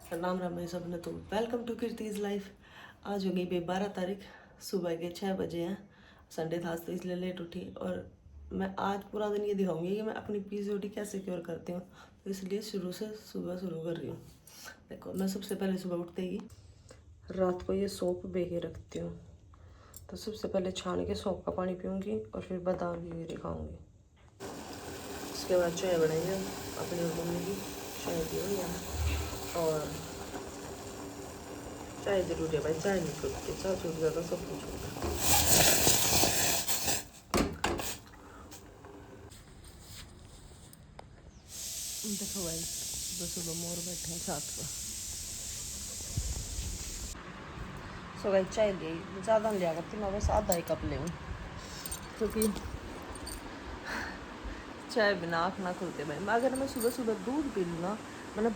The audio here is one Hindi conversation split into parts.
राम राम है सबने। तो वेलकम टू कीर्तिज लाइफ। आज हो गई भाई 12 तारीख, सुबह के 6 बजे हैं। संडे था तो इसलिए लेट उठी और मैं आज पूरा दिन ये दिखाऊंगी कि मैं अपनी पीसीओडी कैसे क्योर करती हूँ। तो इसलिए शुरू से सुबह शुरू कर रही हूँ। देखो, मैं सबसे पहले सुबह उठते ही रात को ये सौंफ भिगो रखती हूँ। तो सबसे पहले छान के सौंफ का पानी पीऊँगी और फिर बादाम भी खाऊँगी। उसके बाद चाय बनाएंगे अपनी और मम्मी की। चाय पी हुई है और चाय जरूर है भाई, चाय नहीं छूटती, चाय छूट जाता सब कुछ छूटता। देखो भाई, सुबह सुबह मोर बैठे हैं छत पर। सो भाई चाय ली, ज़्यादा नहीं लिया करती मैं, बस आधा ही कप ले क्योंकि चाय बिना आँख ना खुलते भाई। मैं अगर मैं सुबह सुबह दूध पी लूँ ना, मैंने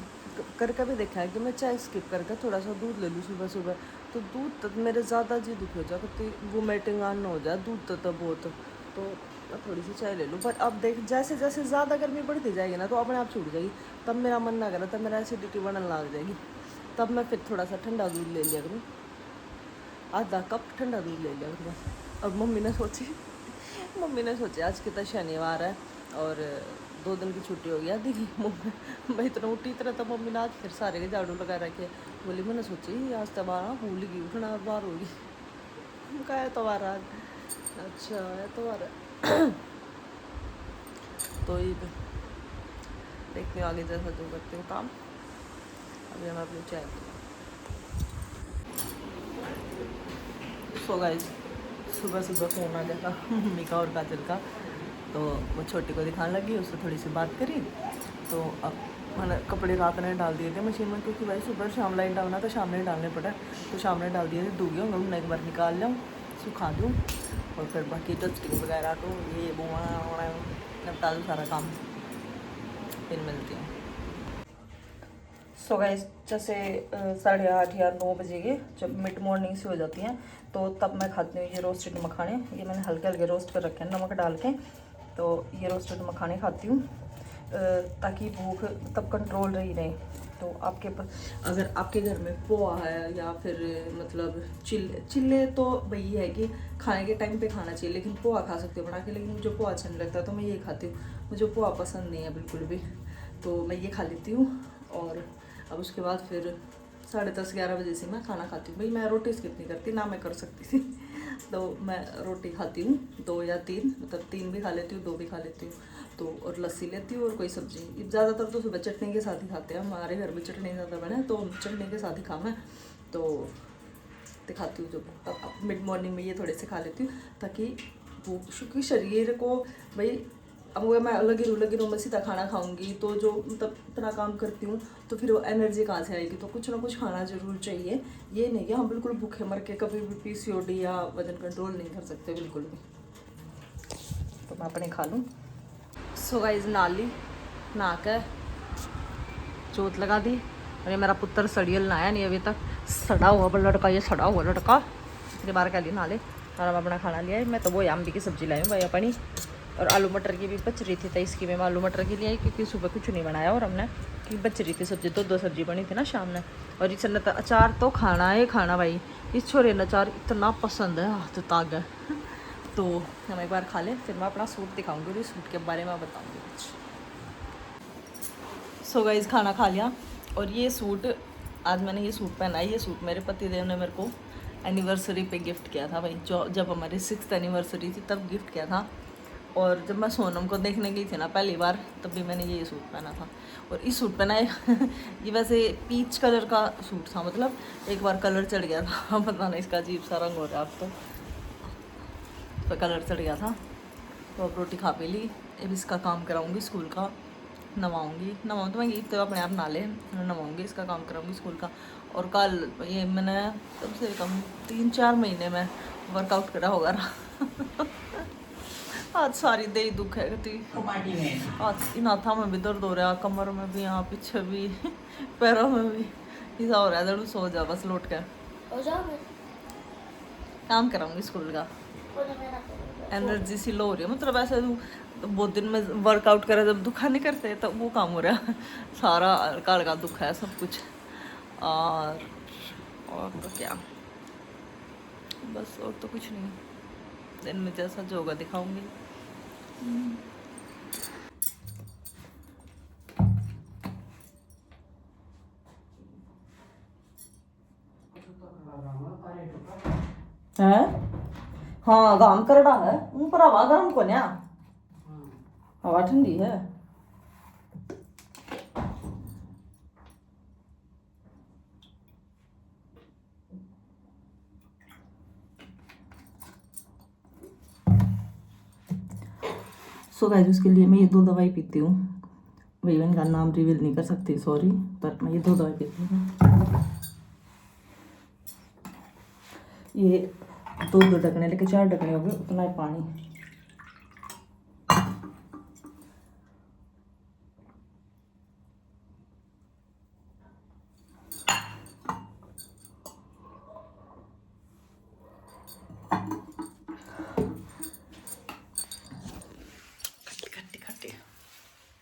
करके भी देखा है कि मैं चाय स्किप करके थोड़ा सा दूध ले लूँ सुबह सुबह, तो दूध तक मेरे ज़्यादा जी दुख हो जाए, तो वोमिटिंग आना हो जाए दूध तक बहुत। तो मैं थोड़ी सी चाय ले लूँ, पर अब देख जैसे जैसे ज़्यादा गर्मी बढ़ती जाएगी ना तो अपने आप छूट जाएगी। तब मेरा मन ना करे, तब मेरा एसिडिटी बनने लग जाएगी, तब मैं फिर थोड़ा सा ठंडा दूध ले लिया करूँ, आधा कप ठंडा दूध ले लिया करूँ। अब मम्मी ने सोची आज की तो शनिवार है और 2 दिन की छुट्टी हो गया देखी मम्मी। मैं इतना उठी इतना तो मम्मी ने आज फिर सारे के झाड़ू लगा रखे। बोली मैंने सोची आज तो बारह भूल गई उठना, बार होगी। कहा है तो बार आज, अच्छा है तो बार तो ये देखती हूँ आगे जैसा जो करती हूँ काम। अभी मैं अपनी चाय सो गाइस, सुबह सुबह फ़ोन आ गया था मम्मी का और काजल का, तो वो छोटी को दिखाने लगी, उससे थोड़ी सी बात करी। तो अब मैंने कपड़े रात ने डाल दिए थे मशीन में, क्योंकि भाई सुबह शाम लाइन डालना तो शाम में डालने पड़ा, तो शाम में डाल दिए थे। दूंगे होंगे उन्हें एक बार निकाल लाऊँ, सुखा दूँ और फिर बाकी डस्टिंग वगैरह तो ये वो निपटा दूँ सारा काम, फिर मिलती हूँ। सो गाइस, जैसे 8:30 या 9 बजे के जब मिड मॉर्निंग से हो जाती हैं तो तब मैं खाती हूँ ये रोस्टेड मखाने। ये मैंने हल्के हल्के रोस्ट कर रखे हैं नमक डाल के, तो ये रोस्टेड मखाने खाती हूँ ताकि भूख तब कंट्रोल रही रहे। तो आपके अगर आपके घर में पोहा है या फिर मतलब चिल्ले तो वही है कि खाने के टाइम पे खाना चाहिए, लेकिन पोहा खा सकते हो बना के, लेकिन मुझे पोहा अच्छा नहीं लगता तो मैं ये खाती हूँ। मुझे पोहा पसंद नहीं है बिल्कुल भी, तो मैं ये खा लेती हूँ। और अब उसके बाद फिर 10:30-11 बजे से मैं खाना खाती हूँ। भाई मैं रोटी स्किप नहीं करती ना, मैं कर सकती थी तो मैं रोटी खाती हूँ 2 या 3, मतलब 3 भी खा लेती हूँ, 2 भी खा लेती हूँ। तो और लस्सी लेती हूँ और कोई सब्जी। ज़्यादातर तो सुबह चटनी के साथ ही खाते हैं, हमारे घर में चटनी ज़्यादा बने तो चटनी के साथ ही खाना है, तो दिखाती हूँ। जो तब मिड मॉर्निंग में ये थोड़े से खा लेती हूँ ताकि वो क्योंकि शरीर को भाई, अब अगर मैं लगी रहूँ मैं सीधा खाना खाऊंगी तो जो मतलब इतना काम करती हूँ तो फिर वो एनर्जी कहाँ से आएगी। तो कुछ ना कुछ खाना जरूर चाहिए, ये नहीं कि हम बिल्कुल भूखे मर के कभी भी पीसीओडी या वजन कंट्रोल नहीं कर सकते बिल्कुल भी। तो मैं अपने खा लूँ। सो गाइस, नहा कर जोत लगा दी और ये मेरा पुत्र सड़ियल नहाया नहीं अभी तक, सड़ा हुआ लड़का, ये सड़ा हुआ लड़का के बाहर कह ली नहा ले। और अब अपना खाना लिया है, मैं तो वो आमली की सब्जी लाई हूँ भाई अपनी, और आलू मटर की भी बच रही थी तो इसकी मैं आलू मटर की लिए क्योंकि सुबह कुछ नहीं बनाया और हमने कि बच रही थी सब्जी, 2 सब्जी बनी थी ना शाम में। और इस तो अचार तो खाना है खाना भाई, इस छोरे ने अचार इतना पसंद है हाथ ताग है। तो हम एक बार खा लें फिर मैं अपना सूट दिखाऊंगी और इस सूट के बारे में बताऊंगी कुछ। सो गाइस, खाना खा लिया और ये सूट आज मैंने ये सूट पहना है। ये सूट मेरे पति देव ने मेरे को एनिवर्सरी पे गिफ्ट किया था भाई, जो जब हमारी 6th एनिवर्सरी थी तब गिफ्ट किया था। और जब मैं सोनम को देखने गई थी ना पहली बार, तब भी मैंने ये सूट पहना था। और इस सूट पहना ये वैसे पीच कलर का सूट था, मतलब एक बार कलर चढ़ गया था पता नहीं इसका अजीब सा रंग हो रहा है अब तो कलर चढ़ गया था। तो अब रोटी खा पी ली, अब इसका काम कराऊंगी स्कूल का, नवाऊँ तो मैं गीत तो अपने आप ना ले, नवाऊँगी, इसका काम कराऊंगी स्कूल का। और कल ये मैंने कम से कम 3-4 महीने में वर्कआउट करा होगा आज सारी दे दुख है थी, आज इन हाथों में भी दर्द हो रहा, कमर में भी, यहाँ पीछे भी पैरों में भी ऐसा हो रहा है। जरूर सो जा बस लौट कर, काम कराऊंगी स्कूल का। एनर्जी सी लो हो रही है, मतलब ऐसे तो बहुत दिन में वर्कआउट करे जब दुखा नहीं करते तब वो काम हो रहा है सारा हल्का हल्का दुख है सब कुछ। और तो क्या, बस और तो कुछ नहीं, दिन में जैसा जो होगा दिखाऊंगी। है हाँ गाम करड़ा है ऊपर, हवा गर्म को न्या, हवा ठंडी है। सो गाइस उसके लिए मैं ये 2 दवाई पीती हूँ, भैया इनका नाम रिवील नहीं कर सकती सॉरी, पर मैं ये 2 दवाई पीती हूँ। ये 2 ढकने लेके 4 ढकने हो गए, उतना ही पानी।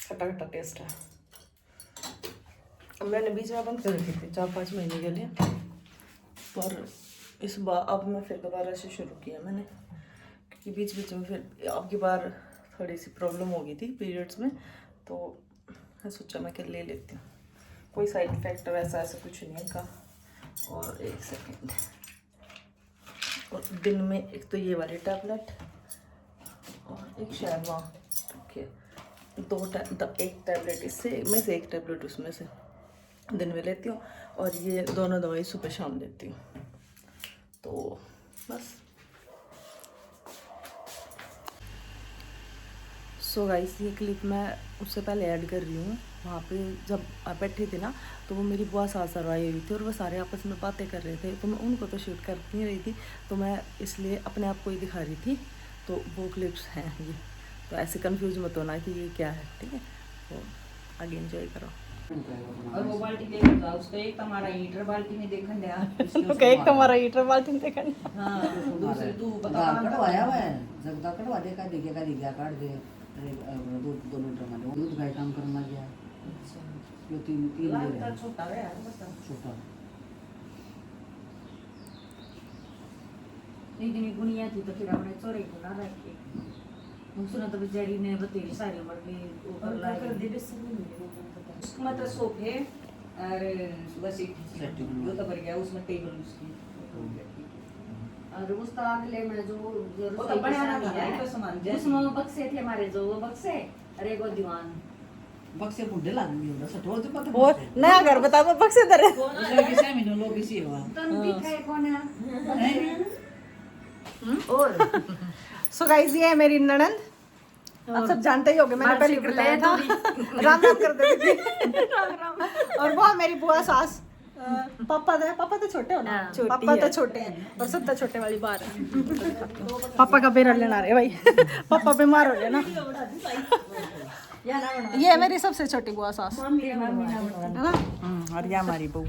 खट्टा खट्टा टेस्ट है। मैंने बीच में बंद कर रखी थी 4-5 महीने के लिए, पर इस बार अब मैं फिर दोबारा से शुरू किया मैंने, क्योंकि बीच बीच में फिर आपकी बार थोड़ी सी प्रॉब्लम हो गई थी पीरियड्स में, तो मैं सोचा मैं ले लेती हूँ, कोई साइड इफेक्ट वैसा ऐसा कुछ नहीं है इनका। और 1 सेकेंड, और दिन में एक तो ये वाली टैबलेट और एक शर्मा, ओके 1 टैबलेट इससे में से 1 टैबलेट उसमें से दिन में लेती हूँ, और ये दोनों दवाई सुबह शाम लेती हूँ। तो बस सो गाइस ये क्लिप मैं उससे पहले ऐड कर रही हूँ। वहाँ पे जब आप बैठे थे ना, तो वो मेरी बुआ सास आई हुई थी और वो सारे आपस में बातें कर रहे थे, तो मैं उनको तो शूट कर नहीं रही थी, तो मैं इसलिए अपने आप को ही दिखा रही थी। तो वो क्लिप्स हैं ये, तो ऐसे कंफ्यूज मत होना कि ये क्या है, ठीक है। तो आगे एंजॉय करो। और वो बाल्टी लेके जाओ, उसको एक तुम्हारा हीटर बाल्टी में देखन दे ओके एक तुम्हारा हीटर बाल्टी में देखन। हां दूसरी तू बता कटवाया हुआ है, जगदा कटवा दे का दिया काट दे। अरे दूध 2 लीटर में दूध का काम करना गया। अच्छा ये 3 लाता छोटा है यार, बता छोटा इतनी गुनिया थी तो फिर हमने चोरी को ना रखी। मुझसे तो बेचारी ने बतेरी सारी मर गई ऊपर ला कर दे बस उसको मत सोफे और सुबह सीट जो तो भर गया उसमें टेबल उसकी, और उस तरह ले मैं जो तो बनाना था है तो सामान उसमें बक्से थे हमारे, जो वो बक्से अरे वो दीवान बक्से बुढ़े लागेंगे उधर सटोर से पता वो नया घर बता मैं बक्से दरे लोग इसे में लोग इसी हुआ तन दिखाए कौन है। और सो गाइस ये है मेरी ननंद, आप सब जानते ही होंगे, मैंने पहले बताया था। राम राम कर देती थी। राम राम। और वो मेरी बुआ सास, पापा तो छोटे हो ना, पापा तो छोटे हैं और सब तो छोटे वाली बात है। पापा का बेरा लेना रहे भाई, पापा बीमार हो गए ना। ये है मेरी सबसे छोटी बुआ सास है ना, और ये हमारी बहू।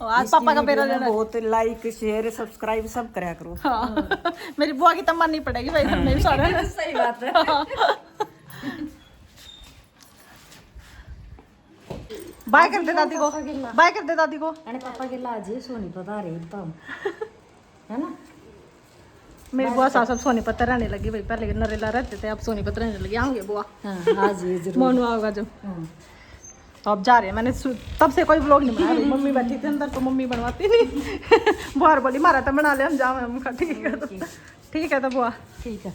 आज पापा का बेरा लेना। बहुत लाइक शेयर सब्सक्राइब सब करा करो। हाँ मेरी बुआ की तम्मा नहीं पड़ेगी भाई, सबने भी सारा। सही बात है। बाय कर दे दादी को, बाय कर दे दादी को। अरे पापा के लाजे सोनी पता रही तब है ना। मेरी बुआ सास अब सोनीपत रहने लगी भाई, पहले नरेला रहते थे अब सोनीपत रहने लगी। आऊंगे बुआ, हां आज ये जरूर मोनू आएगा जब। तो अब जा रहे हैं, मैंने तब से कोई व्लॉग नहीं बनाया। मम्मी बैठी थी अंदर तो मम्मी बनवाती नहीं। बुआ बोली मारा तो बना ले, हम जाओ। हम कहा ठीक है, तो ठीक है तो बुआ ठीक है।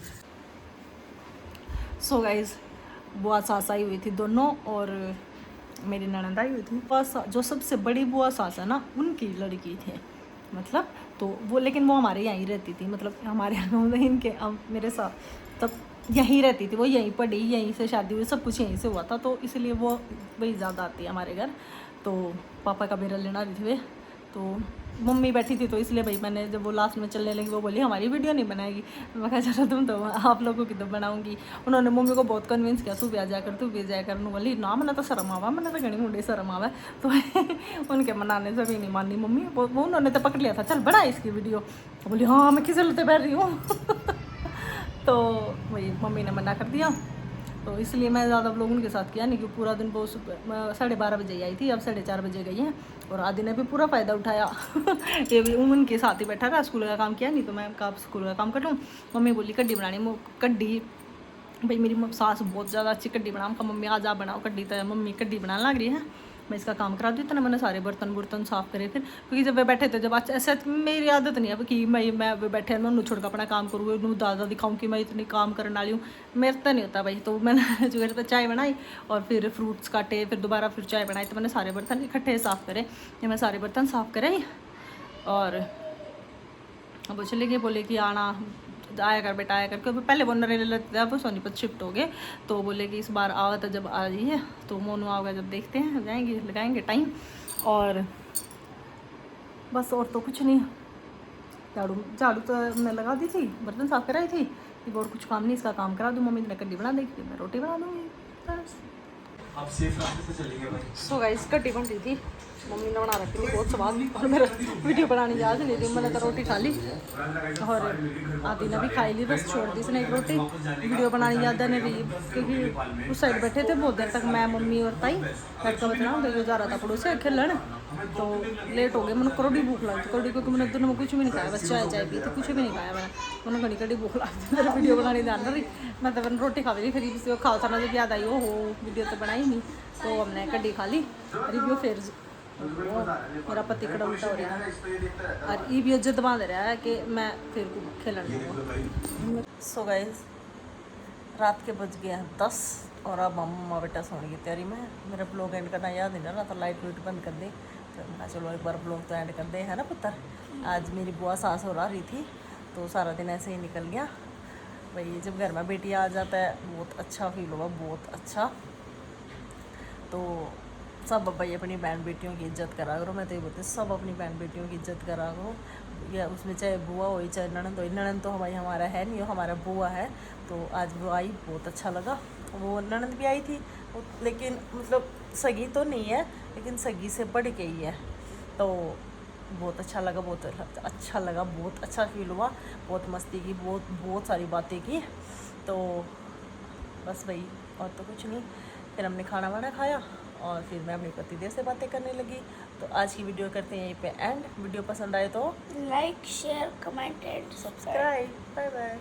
सो गाइज बुआ सास आई हुई थी दोनों, और मेरी ननद आई हुई थी। बुआ जो सबसे बड़ी बुआ सास है ना, उनकी लड़की थी मतलब, तो वो लेकिन वो हमारे यहाँ ही रहती थी, मतलब हमारे यहाँ इनके मेरे साथ तब यहीं रहती थी। वो यहीं पढ़ी, यहीं से शादी हुई, सब कुछ यहीं से हुआ था, तो इसलिए वो वही ज़्यादा आती है हमारे घर। तो पापा का बेरा लेना रही थी वे, तो मम्मी बैठी थी, तो इसलिए भाई मैंने जब वो लास्ट में चलने लगी, वो बोली हमारी वीडियो नहीं बनाएगी। मैं कहा चलो तुम तो आप लोगों की तो बनाऊंगी। उन्होंने मम्मी को बहुत कन्विंस किया, तू भी आ जाया कर, तू भी जाया कर। बोली ना मैंने तो शर्म आवा, मैंने तो घनी मुंडे शर्म आवा। तो उनके मनाने से भी नहीं मानी मम्मी, वो उन्होंने तो पकड़ लिया था, चल बड़ा इसकी वीडियो। बोली हाँ मैं किस चलते बैठ रही हूँ। तो वही मम्मी ने मना कर दिया, तो इसलिए मैं ज़्यादा व्लॉग उनके साथ किया नहीं, कि पूरा दिन वो 12:30 बजे आई थी, अब 4:30 बजे गई हैं। और आदि ने भी पूरा फ़ायदा उठाया ये भी उनके साथ ही बैठा रहा, स्कूल का काम किया नहीं, तो मैं कहा स्कूल का काम कर लूँ। मम्मी बोली कड्डी बनानी, कड्डी भाई मेरी सास बहुत ज़्यादा अच्छी कड्डी बना, कहा मम्मी आज आप बनाओ कड्डी, तो मम्मी कड्डी बनाने लग रही है। मैं इसका काम करा दी, तो मैंने सारे बर्तन साफ़ करे फिर, क्योंकि जब वे बैठे थे, जब ऐसे मेरी आदत नहीं है कि मैं वे बैठे मैं उन्होंने छोड़ कर अपना काम करूँ, उन्होंने दादा दिखाऊँ कि मैं इतनी काम करने वाली हूँ, मेरे तो नहीं होता भाई। तो मैंने जो करता चाय बनाई और फिर फ्रूट्स काटे, फिर दोबारा फिर चाय बनाई, तो मैंने सारे बर्तन इकट्ठे साफ़ करे। ये मैं सारे बर्तन साफ़ करे और अब वो चले गए, बोले कि आना आया कर बेटा आया कर, क्योंकि पहले वो नरेला लेते थे, अब वो सोनीपत शिफ्ट हो गए। तो बोले कि इस बार आओ, तो जब आ रही है तो मोनू आओगे जब देखते हैं, जाएंगे लगाएंगे टाइम। और बस और तो कुछ नहीं, झाड़ू तो मैं लगा दी थी, बर्तन साफ कराई थी, और कुछ काम नहीं, इसका काम करा दूँ। मम्मी ने कड्डी बना देगी, मैं रोटी बना दूँगी बस। आप सेफ रास्ते से चलेंगे भाई। सो गाइस कड्डी बन रही थी, मम्मी ने बना रखी थी बहुत स्वाद, और मेरा वीडियो बनाने याद नहीं थी, मैंने तो रोटी खा ली और आदि ने भी खाई ली, बस छोड़ दी इसने एक रोटी। वीडियो बनाने याद नहीं रही, क्योंकि उस साइड बैठे थे बहुत देर तक, मैं मम्मी और ताई बैठ कर बचना देखो जा रहा था पड़ोसी खेलन, तो लेट हो गया। मैंने करोड़ी भूख लगी, करोड़ी क्योंकि मैंने दोनों में कुछ भी नहीं खाया, बस चाय पी थी, कुछ भी नहीं खाया मैंने घड़ी कड़ी भूख लगी, मेरे वीडियो बनाने ध्यान रही, मैं तो मैंने रोटी खा ली, फिर किसी को खाओ था ना, जब याद आई हो वीडियो तो बनाई नहीं, तो हमने कड्डी खा ली। रिव्यू फिर मेरा पति कड़ा उल्टा हो रहा है और ये भी इज्जत बांध रहा है कि मैं फिर खेलन लूँगा। सो गाइस रात के बज गए हैं 10 और अब मम्मा बेटा सोने की तैयारी में। मेरा ब्लॉग एंड करना याद नहीं रहा, तो लाइट वाइट बंद कर दे, तो मैं चलो एक बार ब्लॉग तो एंड कर दे, है ना पुत्र। आज मेरी बुआ सास हो रही थी, तो सारा दिन ऐसे ही निकल गया भाई। जब घर में बेटी आ जाता है बहुत अच्छा फील होगा, बहुत अच्छा। तो सब भाई अपनी बहन बेटियों की इज्जत करा करो, मैं तो ये बोलती हूँ सब अपनी बहन बेटियों की इज्जत करा करो, या उसमें चाहे बुआ हो चाहे ननद हो। ननद तो भाई हमारा है नहीं, हमारा बुआ है। तो आज वो आई, बहुत अच्छा लगा। वो ननद भी आई थी, लेकिन मतलब सगी तो नहीं है, लेकिन सगी से बढ़ के ही है। तो बहुत अच्छा लगा, बहुत अच्छा लगा, बहुत अच्छा फील हुआ, बहुत मस्ती की, बहुत सारी बातें की। तो बस भाई और तो कुछ नहीं। फिर हमने खाना वाना खाया और फिर मैं अपने पतिदेव से बातें करने लगी। तो आज की वीडियो करते हैं यहीं पे एंड। वीडियो पसंद आए तो like share comment and subscribe. Bye bye.